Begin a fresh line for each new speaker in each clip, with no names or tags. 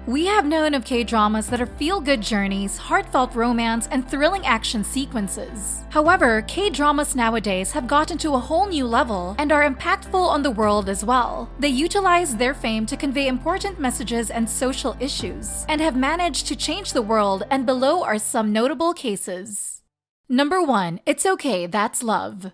We have known of K-dramas that are feel-good journeys, heartfelt romance, and thrilling action sequences. However, K-dramas nowadays have gotten to a whole new level and are impactful on the world as well. They utilize their fame to convey important messages and social issues, and have managed to change the world, and below are some notable cases. Number 1. It's Okay, That's Love.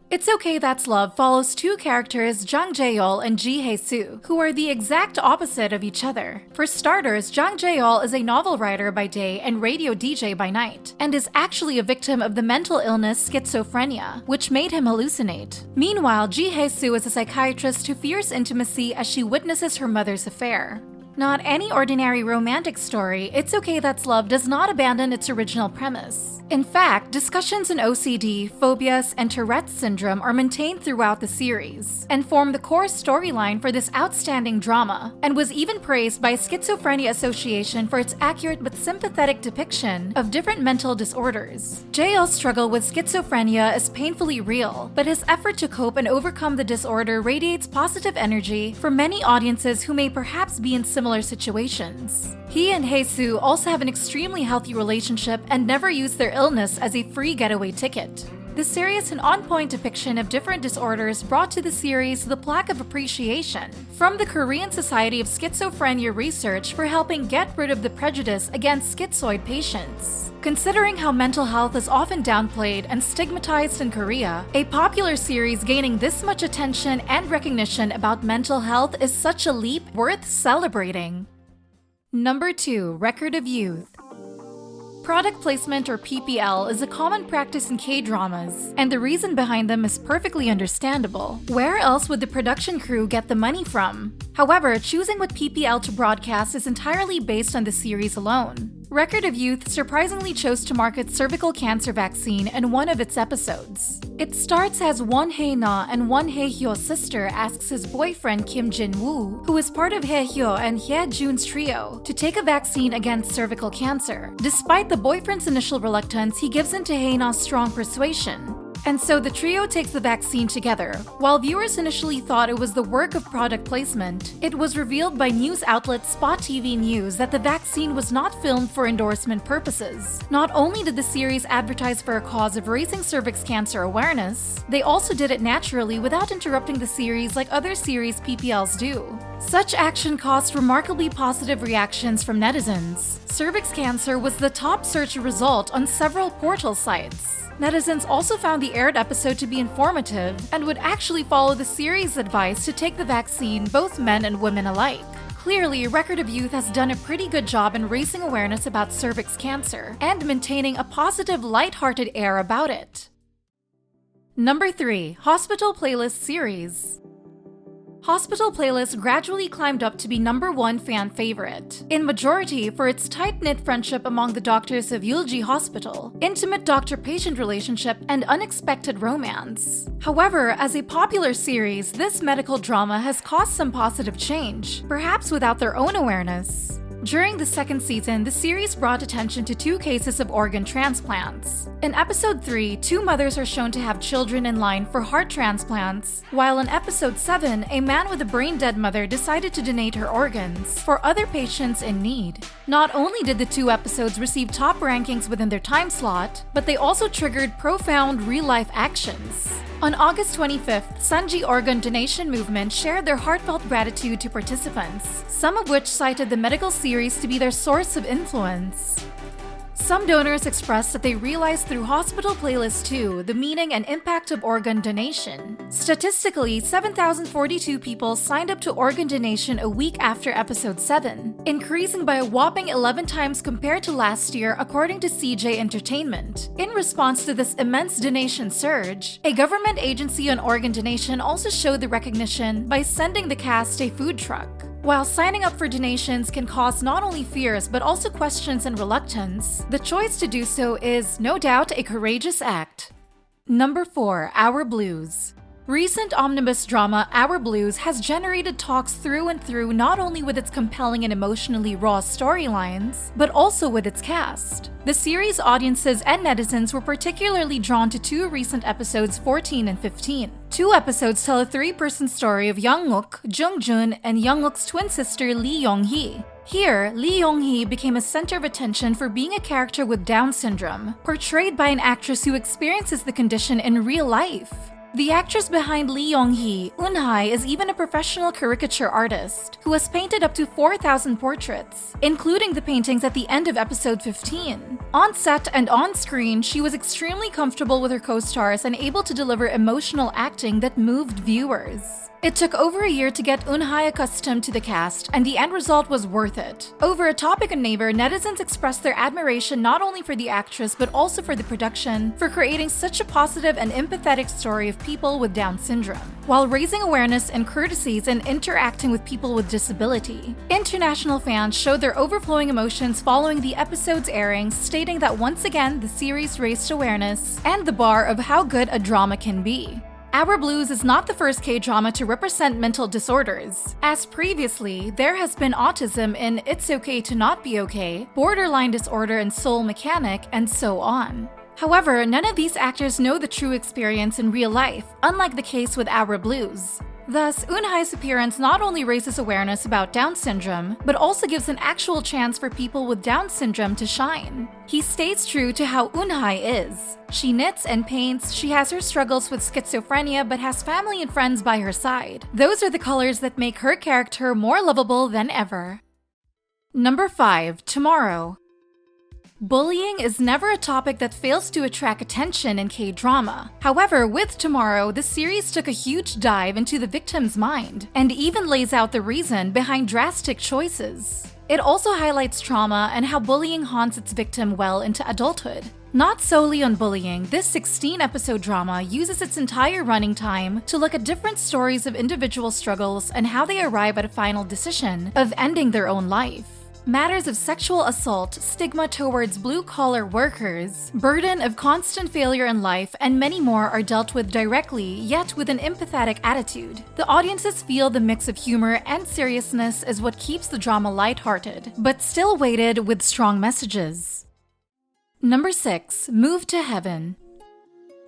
It's Okay, That's Love follows two characters, Jang Jae-yeol and Ji Hae-soo, who are the exact opposite of each other. For starters, Jang Jae-yeol is a novel writer by day and radio DJ by night, and is actually a victim of the mental illness schizophrenia, which made him hallucinate. Meanwhile, Ji Hae-soo is a psychiatrist who fears intimacy as she witnesses her mother's affair. Not any ordinary romantic story, It's Okay, That's Love does not abandon its original premise. In fact, discussions in OCD, phobias, and Tourette's syndrome are maintained throughout the series, and form the core storyline for this outstanding drama, and was even praised by Schizophrenia Association for its accurate but sympathetic depiction of different mental disorders. Jaeyeol's struggle with schizophrenia is painfully real, but his effort to cope and overcome the disorder radiates positive energy for many audiences who may perhaps be in similar situations. He and Hae-soo also have an extremely healthy relationship and never use their illness as a free getaway ticket. The serious and on-point depiction of different disorders brought to the series the plaque of appreciation from the Korean Society of Schizophrenia Research for helping get rid of the prejudice against schizoid patients. Considering how mental health is often downplayed and stigmatized in Korea, a popular series gaining this much attention and recognition about mental health is such a leap worth celebrating. Number 2. Record of Youth. Product placement, or PPL, is a common practice in K-dramas, and the reason behind them is perfectly understandable. Where else would the production crew get the money from? However, choosing what PPL to broadcast is entirely based on the series alone. Record of Youth surprisingly chose to market cervical cancer vaccine in one of its episodes. It starts as Won Hae-na and Won Hae-hyo's sister asks his boyfriend Kim Jin-woo, who is part of Hae-hyo and Hye-jun's trio, to take a vaccine against cervical cancer. Despite the boyfriend's initial reluctance, he gives in to Hae-na's strong persuasion. And so the trio takes the vaccine together. While viewers initially thought it was the work of product placement, it was revealed by news outlet Spot TV News that the vaccine was not filmed for endorsement purposes. Not only did the series advertise for a cause of raising cervix cancer awareness, they also did it naturally without interrupting the series like other series PPLs do. Such action caused remarkably positive reactions from netizens. Cervix cancer was the top search result on several portal sites. Netizens also found the aired episode to be informative and would actually follow the series' advice to take the vaccine, both men and women alike. Clearly, Record of Youth has done a pretty good job in raising awareness about cervix cancer and maintaining a positive, lighthearted air about it. Number 3. Hospital Playlist Series. Hospital Playlist gradually climbed up to be number 1 fan favorite, in majority for its tight-knit friendship among the doctors of Yulji Hospital, intimate doctor-patient relationship, and unexpected romance. However, as a popular series, this medical drama has caused some positive change, perhaps without their own awareness. During the second season, the series brought attention to 2 cases of organ transplants. In episode 3, 2 mothers are shown to have children in line for heart transplants, while in episode 7, a man with a brain-dead mother decided to donate her organs for other patients in need. Not only did the 2 episodes receive top rankings within their time slot, but they also triggered profound real-life actions. On August 25th, Sanji Organ Donation Movement shared their heartfelt gratitude to participants, some of which cited the medical series to be their source of influence. Some donors expressed that they realized through Hospital Playlist 2 the meaning and impact of organ donation. Statistically, 7,042 people signed up to organ donation a week after episode 7, increasing by a whopping 11 times compared to last year according to CJ Entertainment. In response to this immense donation surge, a government agency on organ donation also showed the recognition by sending the cast a food truck. While signing up for donations can cause not only fears but also questions and reluctance, the choice to do so is, no doubt, a courageous act. Number 4. Our Blues. Recent omnibus drama Our Blues has generated talks through and through not only with its compelling and emotionally raw storylines, but also with its cast. The series' audiences and netizens were particularly drawn to 2 recent episodes 14 and 15. 2 episodes tell a 3-person story of Young-uk, Jung-jun, and Young-uk's twin sister Lee Young-hee. Here, Lee Yong-hee became a center of attention for being a character with Down syndrome, portrayed by an actress who experiences the condition in real life. The actress behind Lee Yong-hee, Eun-hae, is even a professional caricature artist who has painted up to 4,000 portraits, including the paintings at the end of episode 15. On set and on screen, she was extremely comfortable with her co-stars and able to deliver emotional acting that moved viewers. It took over a year to get Eun-hae accustomed to the cast, and the end result was worth it. Over a topic on Naver, netizens expressed their admiration not only for the actress but also for the production for creating such a positive and empathetic story of people with Down syndrome, while raising awareness and courtesies and interacting with people with disability. International fans showed their overflowing emotions following the episode's airing, stating that once again the series raised awareness and the bar of how good a drama can be. Our Blues is not the first K-drama to represent mental disorders, as previously, there has been autism in It's Okay to Not Be Okay, borderline disorder in Soul Mechanic, and so on. However, none of these actors know the true experience in real life, unlike the case with Our Blues. Thus, Eun-hae's appearance not only raises awareness about Down syndrome, but also gives an actual chance for people with Down syndrome to shine. He stays true to how Eun-hae is. She knits and paints, she has her struggles with schizophrenia but has family and friends by her side. Those are the colors that make her character more lovable than ever. Number 5. Tomorrow. Bullying is never a topic that fails to attract attention in K-drama. However, with Tomorrow, the series took a huge dive into the victim's mind and even lays out the reason behind drastic choices. It also highlights trauma and how bullying haunts its victim well into adulthood. Not solely on bullying, this 16-episode drama uses its entire running time to look at different stories of individual struggles and how they arrive at a final decision of ending their own life. Matters of sexual assault, stigma towards blue-collar workers, burden of constant failure in life, and many more are dealt with directly, yet with an empathetic attitude. The audiences feel the mix of humor and seriousness is what keeps the drama lighthearted, but still weighted with strong messages. Number 6. Move to Heaven.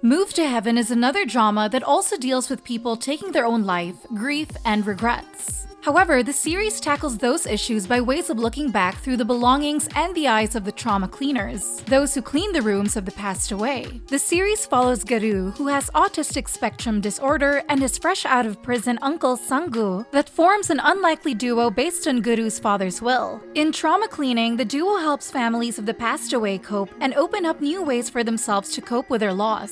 Move to Heaven is another drama that also deals with people taking their own life, grief, and regrets. However, the series tackles those issues by ways of looking back through the belongings and the eyes of the trauma cleaners, those who clean the rooms of the passed away. The series follows Garu, who has autistic spectrum disorder, and his fresh out of prison uncle Sang-gu that forms an unlikely duo based on Garu's father's will. In trauma cleaning, the duo helps families of the passed away cope and open up new ways for themselves to cope with their loss.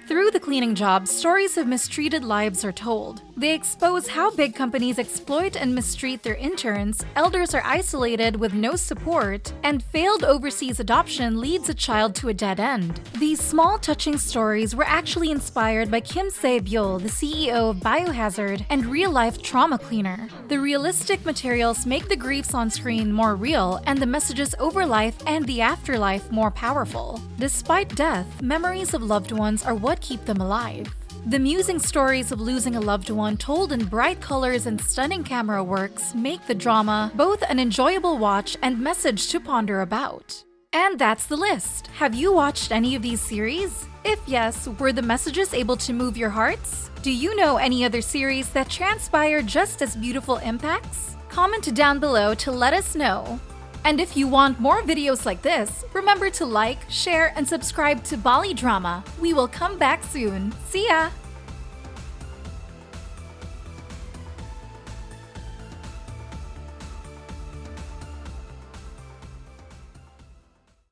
Through the cleaning job, stories of mistreated lives are told. They expose how big companies exploit and mistreat their interns, elders are isolated with no support, and failed overseas adoption leads a child to a dead end. These small touching stories were actually inspired by Kim Se-byul, the CEO of Biohazard and real-life trauma cleaner. The realistic materials make the griefs on screen more real and the messages over life and the afterlife more powerful. Despite death, memories of loved ones are what keep them alive. The musing stories of losing a loved one told in bright colors and stunning camera works make the drama both an enjoyable watch and message to ponder about. And that's the list. Have you watched any of these series? If yes, were the messages able to move your hearts? Do you know any other series that transpire just as beautiful impacts? Comment down below to let us know. And if you want more videos like this, remember to like, share, and subscribe to Bbali Drama. We will come back soon. See ya!